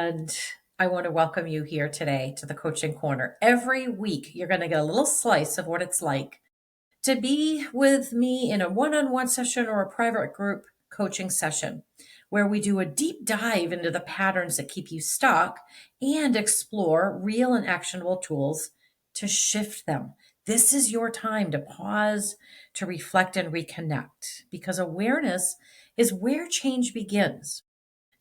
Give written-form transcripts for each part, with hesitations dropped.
And I want to welcome you here today to the Coaching Corner. Every week, you're going to get a little slice of what it's like to be with me in a one on one session or a private group coaching session where we do a deep dive into the patterns that keep you stuck and explore real and actionable tools to shift them. This is your time to pause, to reflect, and reconnect because awareness is where change begins.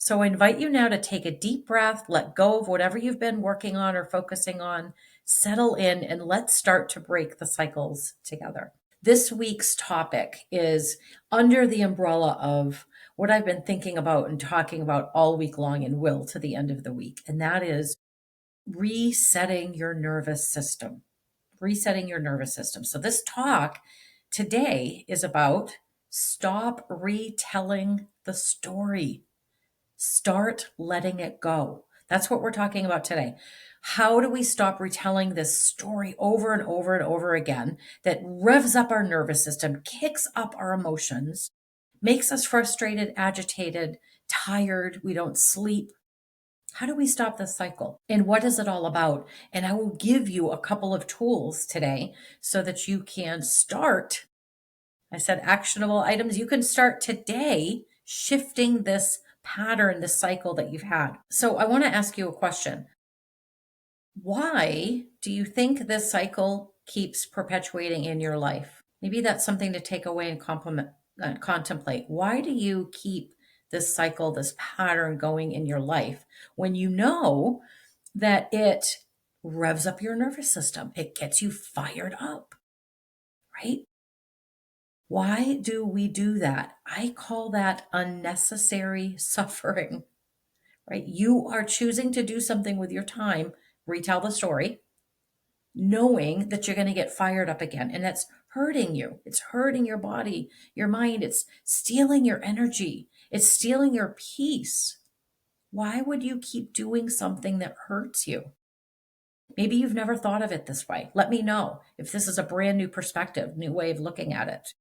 So I invite you now to take a deep breath, let go of whatever you've been working on or focusing on, settle in, and let's start to break the cycles together. This week's topic is under the umbrella of what I've been thinking about and talking about all week long and will to the end of the week, and that is resetting your nervous system. Resetting your nervous system. So this talk today is about stop retelling the story. Start letting it go. That's what we're talking about today. How do we stop retelling this story over and over and over again that revs up our nervous system, kicks up our emotions, makes us frustrated, agitated, tired, we don't sleep? How do we stop this cycle? And what is it all about? And I will give you a couple of tools today so that you can start. I said actionable items. You can start today shifting this pattern, this cycle that you've had. So I want to ask you a question. Why do you think this cycle keeps perpetuating in your life? Maybe that's something to take away and contemplate. Why do you keep this cycle, this pattern going in your life when you know that it revs up your nervous system? It gets you fired up, right? Why do we do that? I call that unnecessary suffering, right? You are choosing to do something with your time, retell the story, knowing that you're going to get fired up again. And that's hurting you. It's hurting your body, your mind. It's stealing your energy. It's stealing your peace. Why would you keep doing something that hurts you? Maybe you've never thought of it this way. Let me know if this is a brand new perspective, new way of looking at it.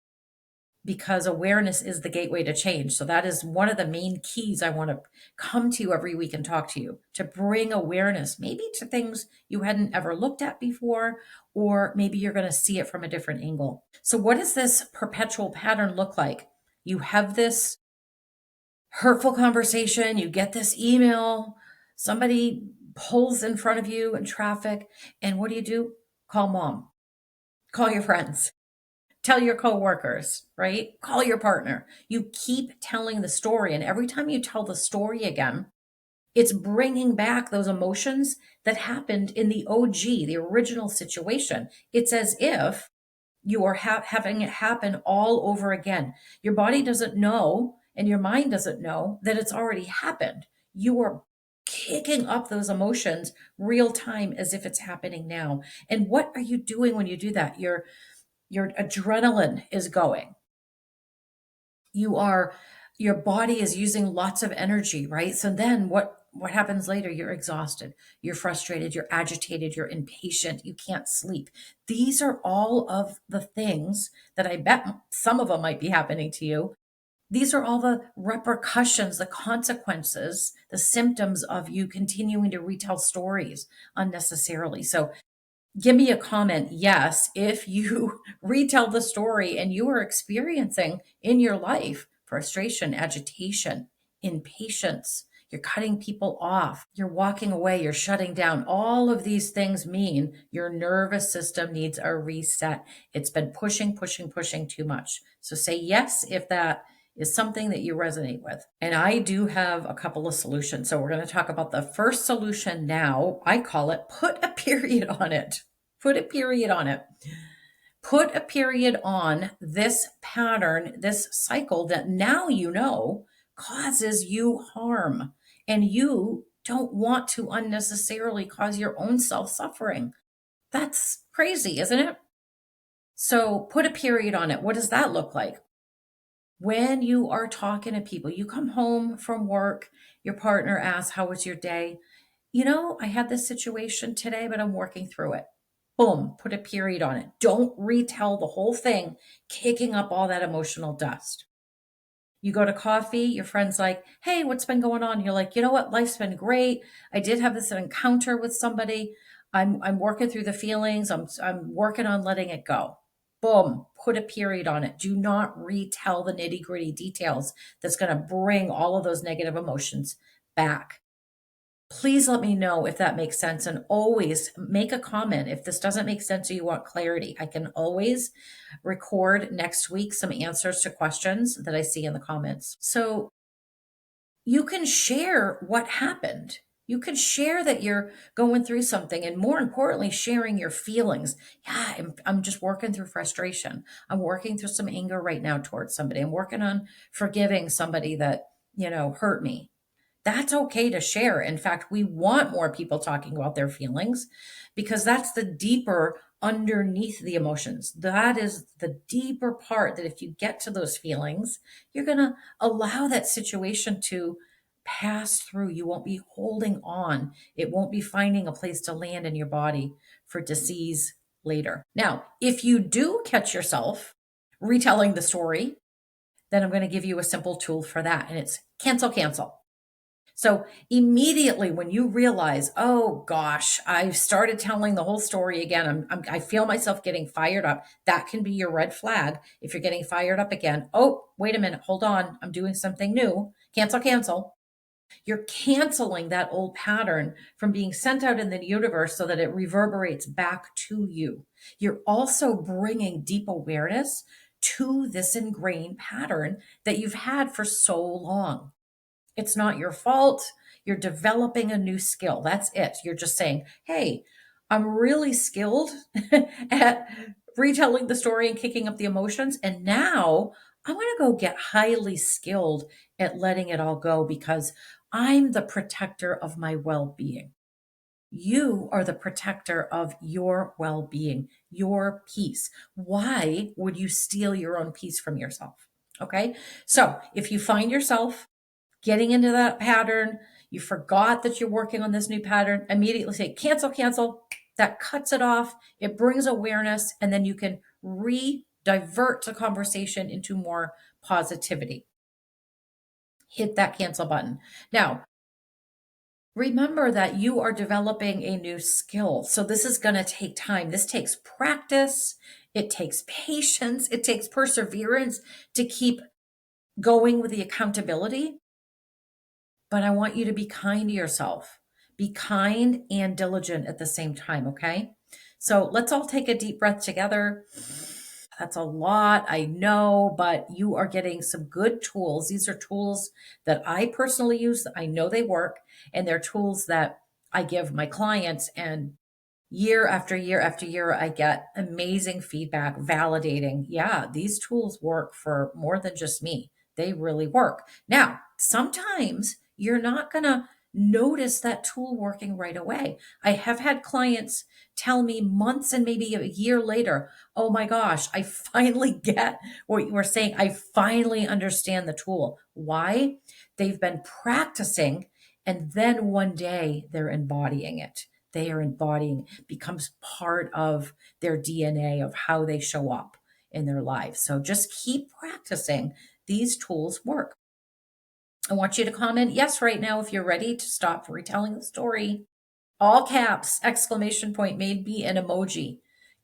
Because awareness is the gateway to change. So that is one of the main keys I want to come to every week and talk to you, to bring awareness, maybe to things you hadn't ever looked at before, or maybe you're going to see it from a different angle. So what does this perpetual pattern look like? You have this hurtful conversation, you get this email, somebody pulls in front of you in traffic, and what do? Call mom, call your friends. Tell your coworkers, right? Call your partner. You keep telling the story. And every time you tell the story again, it's bringing back those emotions that happened in the OG, the original situation. It's as if you are having it happen all over again. Your body doesn't know and your mind doesn't know that it's already happened. You are kicking up those emotions real time as if it's happening now. And what are you doing when you do that? Your adrenaline is going. Your body is using lots of energy, right? So then what happens later? You're exhausted, you're frustrated, you're agitated, you're impatient, you can't sleep. These are all of the things that I bet some of them might be happening to you. These are all the repercussions, the consequences, the symptoms of you continuing to retell stories unnecessarily. So give me a comment, yes, if you retell the story and you are experiencing in your life frustration, agitation, impatience, you're cutting people off, you're walking away, you're shutting down. All of these things mean your nervous system needs a reset. It's been pushing too much. So say yes if that is something that you resonate with. And I do have a couple of solutions. So we're going to talk about the first solution now. I call it put a period on it. Put a period on it. Put a period on this pattern, this cycle that now you know causes you harm. And you don't want to unnecessarily cause your own self suffering. That's crazy, isn't it? So put a period on it. What does that look like? When you are talking to people, you come home from work, your partner asks, how was your day? I had this situation today, but I'm working through it. Boom, put a period on it. Don't retell the whole thing, kicking up all that emotional dust. You go to coffee, your friend's like, hey, what's been going on? You're like, you know what? Life's been great. I did have this encounter with somebody. I'm working through the feelings. I'm working on letting it go. Boom, put a period on it. Do not retell the nitty gritty details that's going to bring all of those negative emotions back. Please let me know if that makes sense, and always make a comment if this doesn't make sense or you want clarity. I can always record next week some answers to questions that I see in the comments. So you can share what happened. You can share that you're going through something, and more importantly, sharing your feelings. Yeah, I'm just working through frustration. I'm working through some anger right now towards somebody. I'm working on forgiving somebody that, hurt me. That's okay to share. In fact, we want more people talking about their feelings because that's the deeper underneath the emotions. That is the deeper part that if you get to those feelings, you're going to allow that situation to pass through. You won't be holding on. It won't be finding a place to land in your body for disease later. Now, if you do catch yourself retelling the story, then I'm going to give you a simple tool for that. And it's cancel, cancel. So immediately when you realize, oh gosh, I've started telling the whole story again, I feel myself getting fired up. That can be your red flag. If you're getting fired up again, oh, wait a minute, hold on. I'm doing something new. Cancel, cancel. You're canceling that old pattern from being sent out in the universe so that it reverberates back to you. You're also bringing deep awareness to this ingrained pattern that you've had for so long. It's not your fault. You're developing a new skill. That's it. You're just saying, hey, I'm really skilled at retelling the story and kicking up the emotions. And now I want to go get highly skilled at letting it all go because I'm the protector of my well being. You are the protector of your well being, your peace. Why would you steal your own peace from yourself? Okay. So if you find yourself getting into that pattern, you forgot that you're working on this new pattern, immediately say, cancel, cancel. That cuts it off. It brings awareness, and then you can divert the conversation into more positivity. Hit that cancel button. Now, remember that you are developing a new skill. So this is going to take time. This takes practice. It takes patience. It takes perseverance to keep going with the accountability. But I want you to be kind to yourself. Be kind and diligent at the same time, okay? So let's all take a deep breath together. That's a lot, I know, but you are getting some good tools. These are tools that I personally use. I know they work, and they're tools that I give my clients. And year after year after year, I get amazing feedback validating, yeah, these tools work for more than just me. They really work. Now, sometimes you're not going to notice that tool working right away. I have had clients tell me months and maybe a year later, oh my gosh, I finally get what you were saying. I finally understand the tool. Why? They've been practicing, and then one day they're embodying it. They are embodying, becomes part of their DNA of how they show up in their lives. So just keep practicing. These tools work. I want you to comment yes right now if you're ready to stop retelling the story. All caps, exclamation point, maybe an emoji.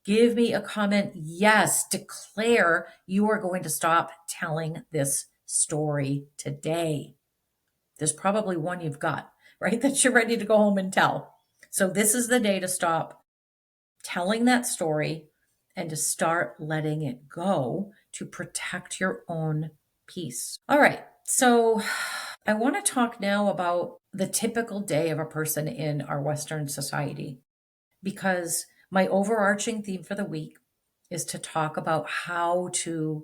Give me a comment. Yes, declare you are going to stop telling this story today. There's probably one you've got, right? That you're ready to go home and tell. So this is the day to stop telling that story and to start letting it go to protect your own peace. All right. So I want to talk now about the typical day of a person in our Western society, because my overarching theme for the week is to talk about how to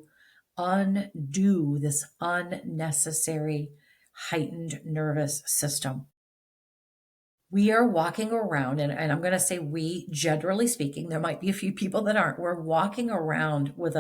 undo this unnecessary heightened nervous system. We are walking around, and I'm going to say we, generally speaking, there might be a few people that aren't. We're walking around with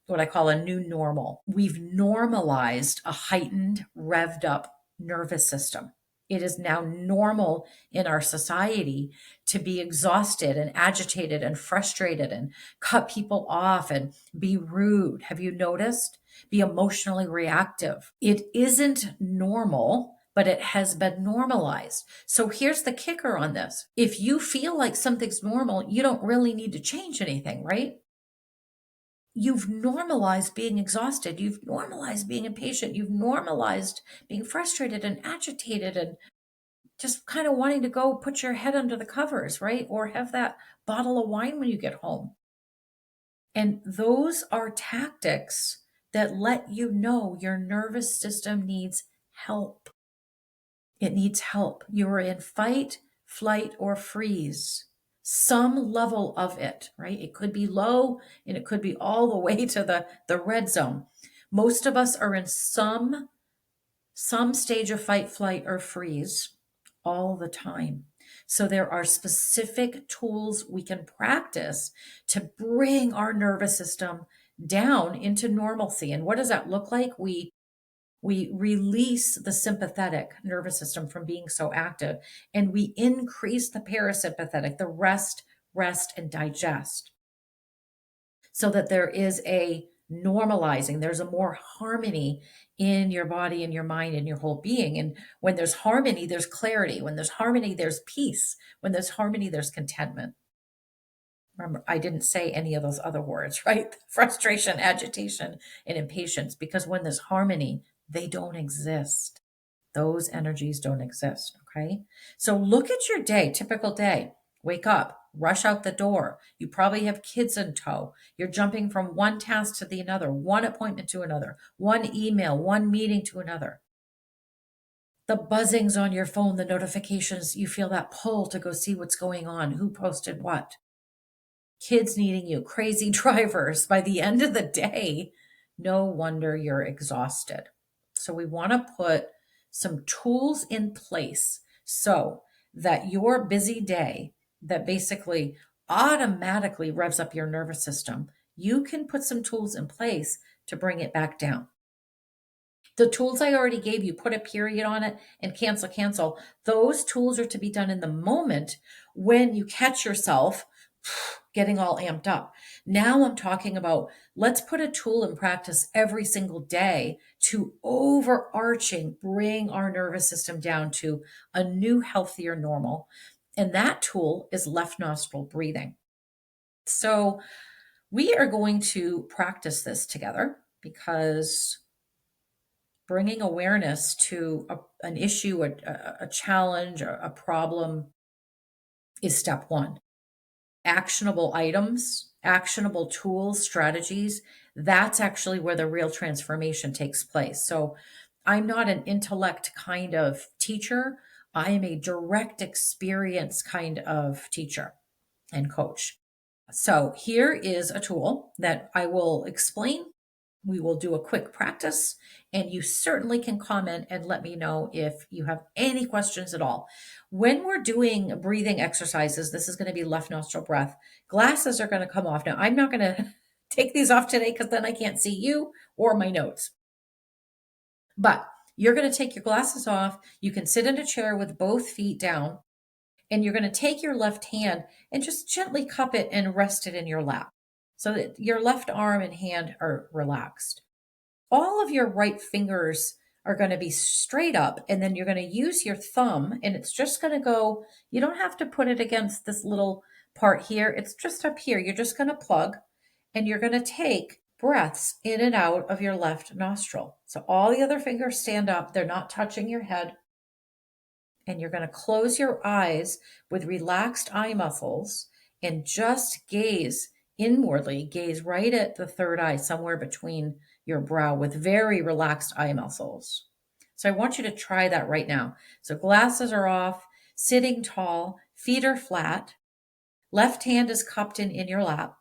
what I call a new normal. We've normalized a heightened, revved up nervous system. It is now normal in our society to be exhausted and agitated and frustrated and cut people off and be rude. Have you noticed? be emotionally reactive. It isn't normal, but it has been normalized. So here's the kicker on this. If you feel like something's normal, you don't really need to change anything, right? You've normalized being exhausted. You've normalized being impatient. You've normalized being frustrated and agitated and just kind of wanting to go put your head under the covers, right? Or have that bottle of wine when you get home. And those are tactics that let you know your nervous system needs help. It needs help. You're in fight, flight, or freeze. Some level of it, right? It could be low and it could be all the way to the red zone. Most of us are in some stage of fight, flight, or freeze all the time. So there are specific tools we can practice to bring our nervous system down into normalcy. And what does that look like? We release the sympathetic nervous system from being so active, and we increase the parasympathetic, the rest, and digest, so that there is a normalizing, there's a more harmony in your body and your mind and your whole being. And when there's harmony, there's clarity. When there's harmony, there's peace. When there's harmony, there's contentment. Remember, I didn't say any of those other words, right? Frustration, agitation, and impatience, because when there's harmony, they don't exist. Those energies don't exist. Okay. So look at your day, typical day. Wake up, rush out the door. You probably have kids in tow. You're jumping from one task to the another, one appointment to another, one email, one meeting to another. The buzzings on your phone, the notifications, you feel that pull to go see what's going on, who posted what. Kids needing you, crazy drivers. By the end of the day, no wonder you're exhausted. So we want to put some tools in place so that your busy day that basically automatically revs up your nervous system, you can put some tools in place to bring it back down. The tools I already gave you, put a period on it and cancel. Those tools are to be done in the moment when you catch yourself getting all amped up. Now I'm talking about let's put a tool in practice every single day to overarching bring our nervous system down to a new, healthier normal. And that tool is left nostril breathing. So we are going to practice this together because bringing awareness to an issue, a challenge, a problem is step one. Actionable items, actionable tools, strategies, that's actually where the real transformation takes place. So I'm not an intellect kind of teacher. I am a direct experience kind of teacher and coach. So here is a tool that I will explain. We will do a quick practice, and you certainly can comment and let me know if you have any questions at all. When we're doing breathing exercises, this is going to be left nostril breath. Glasses are going to come off. Now, I'm not going to take these off today because then I can't see you or my notes. But you're going to take your glasses off. You can sit in a chair with both feet down, and you're going to take your left hand and just gently cup it and rest it in your lap so that your left arm and hand are relaxed. All of your right fingers are going to be straight up, and then you're going to use your thumb, and it's just going to go, you don't have to put it against this little part here. It's just up here. You're just going to plug, and you're going to take breaths in and out of your left nostril. So all the other fingers stand up. They're not touching your head. And you're going to close your eyes with relaxed eye muscles and just gaze inwardly, gaze right at the third eye, somewhere between your brow, with very relaxed eye muscles. So I want you to try that right now. So glasses are off, sitting tall, feet are flat, left hand is cupped in your lap,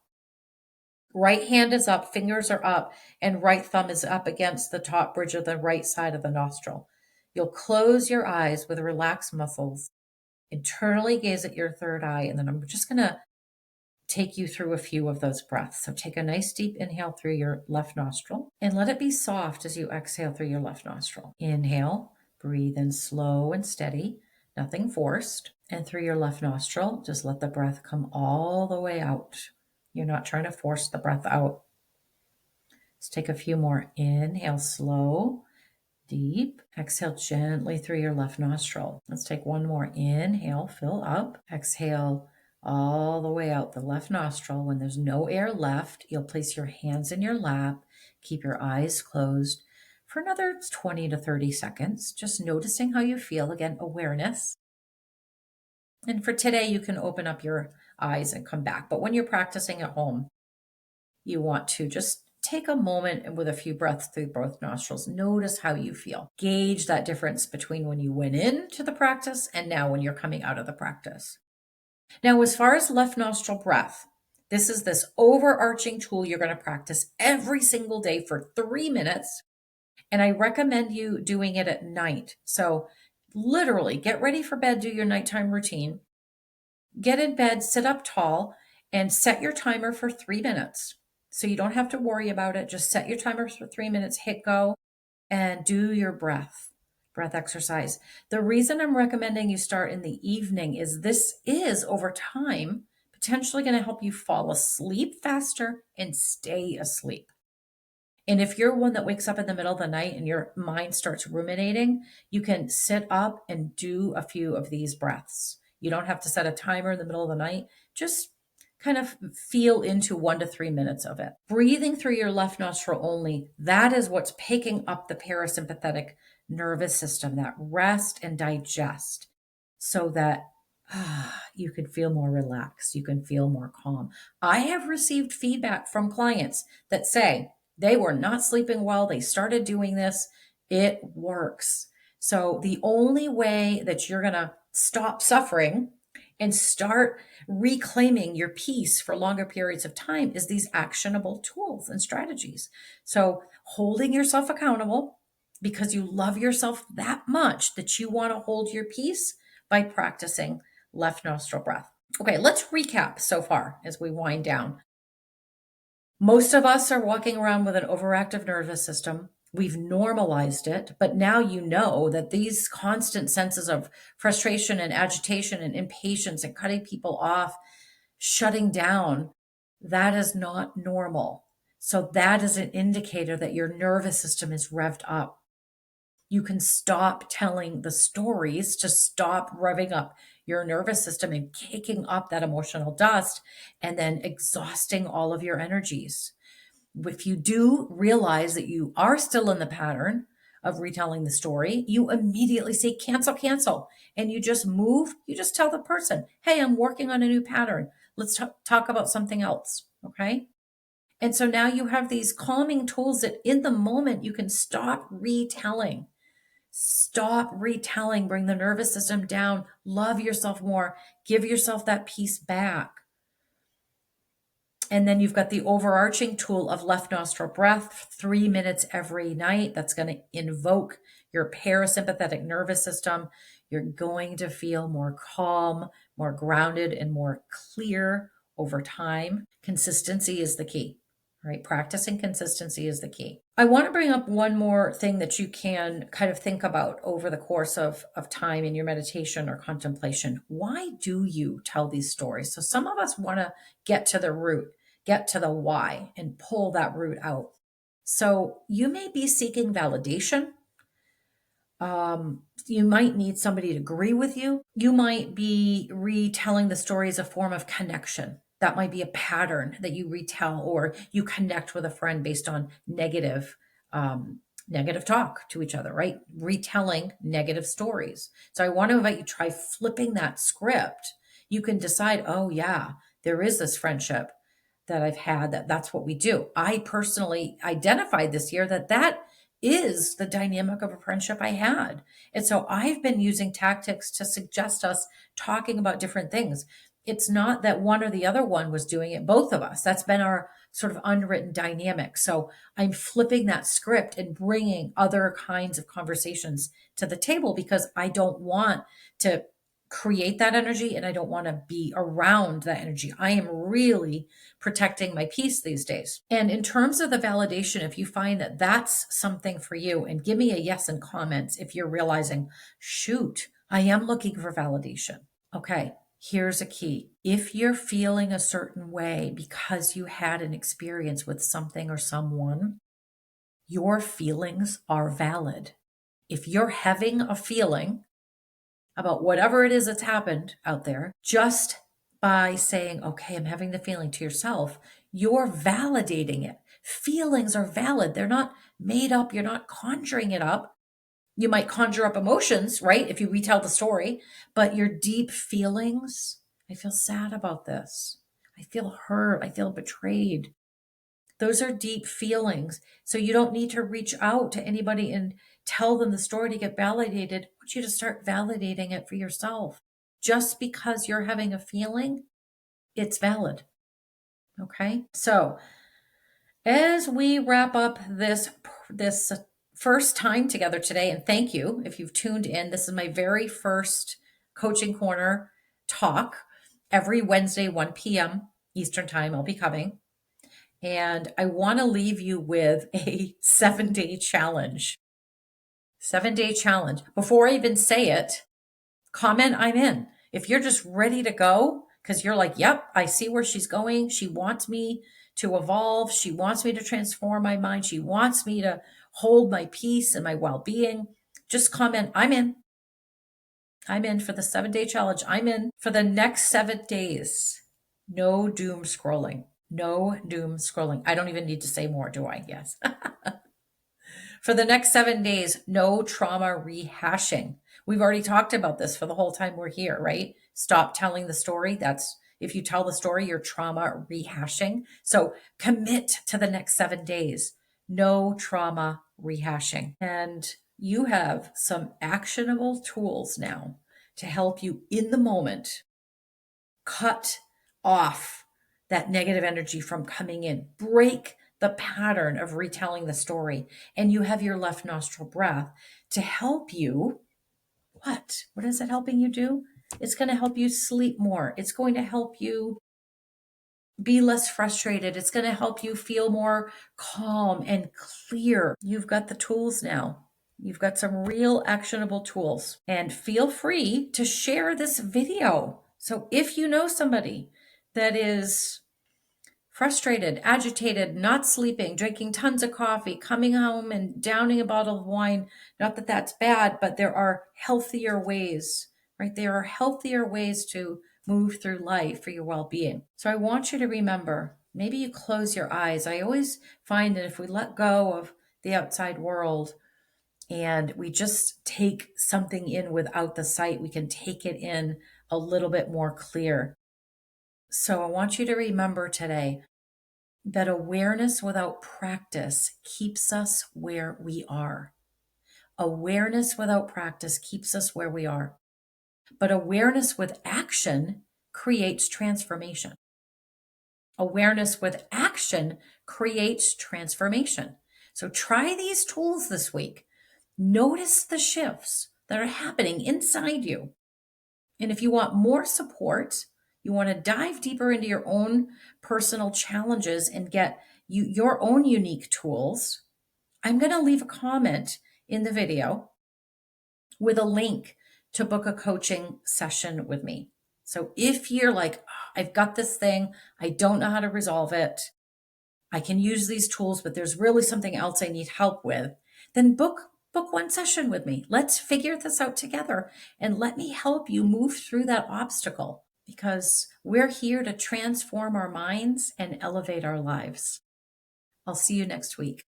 right hand is up, fingers are up, and right thumb is up against the top bridge of the right side of the nostril. You'll close your eyes with relaxed muscles, internally gaze at your third eye, and then I'm just going to take you through a few of those breaths. So take a nice deep inhale through your left nostril and let it be soft as you exhale through your left nostril. Inhale, breathe in slow and steady, nothing forced. And through your left nostril, just let the breath come all the way out. You're not trying to force the breath out. Let's take a few more. Inhale, slow, deep. Exhale gently through your left nostril. Let's take one more. Inhale, fill up. Exhale all the way out the left nostril. When there's no air left, you'll place your hands in your lap. Keep your eyes closed for another 20 to 30 seconds, just noticing how you feel. Again, awareness. And for today, you can open up your eyes and come back. But when you're practicing at home, you want to just take a moment and with a few breaths through both nostrils, notice how you feel. Gauge that difference between when you went into the practice and now when you're coming out of the practice. Now, as far as left nostril breath, this is this overarching tool you're going to practice every single day for 3 minutes. And I recommend you doing it at night. So literally get ready for bed, do your nighttime routine, get in bed, sit up tall, and set your timer for 3 minutes. So you don't have to worry about it. Just set your timer for 3 minutes, hit go, and do your breath exercise. The reason I'm recommending you start in the evening is this is over time potentially going to help you fall asleep faster and stay asleep. And if you're one that wakes up in the middle of the night and your mind starts ruminating, you can sit up and do a few of these breaths. You don't have to set a timer in the middle of the night. Just kind of feel into 1 to 3 minutes of it. Breathing through your left nostril only, that is what's picking up the parasympathetic nervous system, that rest and digest, so that you can feel more relaxed, you can feel more calm. I have received feedback from clients that say they were not sleeping well, they started doing this, it works. So the only way that you're going to stop suffering and start reclaiming your peace for longer periods of time is these actionable tools and strategies. So holding yourself accountable because you love yourself that much that you want to hold your peace by practicing left nostril breath. Okay, let's recap so far as we wind down. Most of us are walking around with an overactive nervous system. We've normalized it, but now you know that these constant senses of frustration and agitation and impatience and cutting people off, shutting down, that is not normal. So that is an indicator that your nervous system is revved up. You can stop telling the stories to stop revving up your nervous system and kicking up that emotional dust and then exhausting all of your energies. If you do realize that you are still in the pattern of retelling the story, you immediately say, cancel, cancel. And you just move, you just tell the person, hey, I'm working on a new pattern. Let's talk about something else. Okay. And so now you have these calming tools that in the moment you can stop retelling. Stop retelling, bring the nervous system down, love yourself more, give yourself that peace back. And then you've got the overarching tool of left nostril breath, 3 minutes every night. That's going to invoke your parasympathetic nervous system. You're going to feel more calm, more grounded, and more clear over time. Consistency is the key, right? Practicing consistency is the key. I want to bring up one more thing that you can kind of think about over the course of time in your meditation or contemplation. Why do you tell these stories? So some of us want to get to the root, get to the why, and pull that root out. So you may be seeking validation. You might need somebody to agree with you. You might be retelling the story as a form of connection. That might be a pattern that you retell, or you connect with a friend based on negative talk to each other, right? Retelling negative stories. So I want to invite you to try flipping that script. You can decide, oh yeah, there is this friendship that I've had, that's what we do. I personally identified this year that is the dynamic of a friendship I had. And so I've been using tactics to suggest us talking about different things. It's not that one or the other one was doing it, both of us. That's been our sort of unwritten dynamic. So I'm flipping that script and bringing other kinds of conversations to the table because I don't want to create that energy and I don't want to be around that energy. I am really protecting my peace these days. And in terms of the validation, if you find that that's something for you, and give me a yes in comments if you're realizing, shoot, I am looking for validation. Okay, here's a key. If you're feeling a certain way because you had an experience with something or someone, Your feelings are valid. If you're having a feeling about whatever it is that's happened out there, just by saying, okay, I'm having the feeling to yourself, you're validating it. Feelings are valid. They're not made up. You're not conjuring it up. You might conjure up emotions, right? If you retell the story, but your deep feelings, I feel sad about this. I feel hurt. I feel betrayed. Those are deep feelings. So you don't need to reach out to anybody and tell them the story to get validated. I want you to start validating it for yourself. Just because you're having a feeling, it's valid. Okay. So as we wrap up this first time together today, and thank you if you've tuned in. This is my very first Coaching Corner talk. Every Wednesday, 1 p.m. Eastern Time, I'll be coming. And I want to leave you with a 7-day challenge. 7-day challenge. Before I even say it, comment I'm in. If you're just ready to go, because you're like, yep, I see where she's going. She wants me to evolve. She wants me to transform my mind. She wants me to hold my peace and my well-being. Just comment, I'm in. I'm in for the 7-day challenge. I'm in for the next 7 days. No doom scrolling. No doom scrolling. I don't even need to say more, do I? Yes. For the next 7 days, no trauma rehashing. We've already talked about this for the whole time we're here, right? Stop telling the story. That's if you tell the story, you're trauma rehashing. So commit to the next 7 days. No trauma rehashing. And you have some actionable tools now to help you in the moment cut off that negative energy from coming in, break the pattern of retelling the story. And you have your left nostril breath to help you. What is it helping you do? It's going to help you sleep more. It's going to help you be less frustrated. It's going to help you feel more calm and clear. You've got the tools now. You've got some real actionable tools, and feel free to share this video. So if you know somebody that is frustrated, agitated, not sleeping, drinking tons of coffee, coming home and downing a bottle of wine, not that that's bad, but there are healthier ways, right? There are healthier ways to move through life for your well-being. So I want you to remember, maybe you close your eyes. I always find that if we let go of the outside world and we just take something in without the sight, we can take it in a little bit more clear. So I want you to remember today that awareness without practice keeps us where we are. Awareness without practice keeps us where we are. But awareness with action creates transformation. Awareness with action creates transformation. So try these tools this week. Notice the shifts that are happening inside you. And if you want more support, you want to dive deeper into your own personal challenges and get your own unique tools, I'm going to leave a comment in the video with a link to book a coaching session with me. So if you're like, "Oh, I've got this thing, I don't know how to resolve it, I can use these tools, but there's really something else I need help with," then book one session with me. Let's figure this out together and let me help you move through that obstacle, because we're here to transform our minds and elevate our lives. I'll see you next week.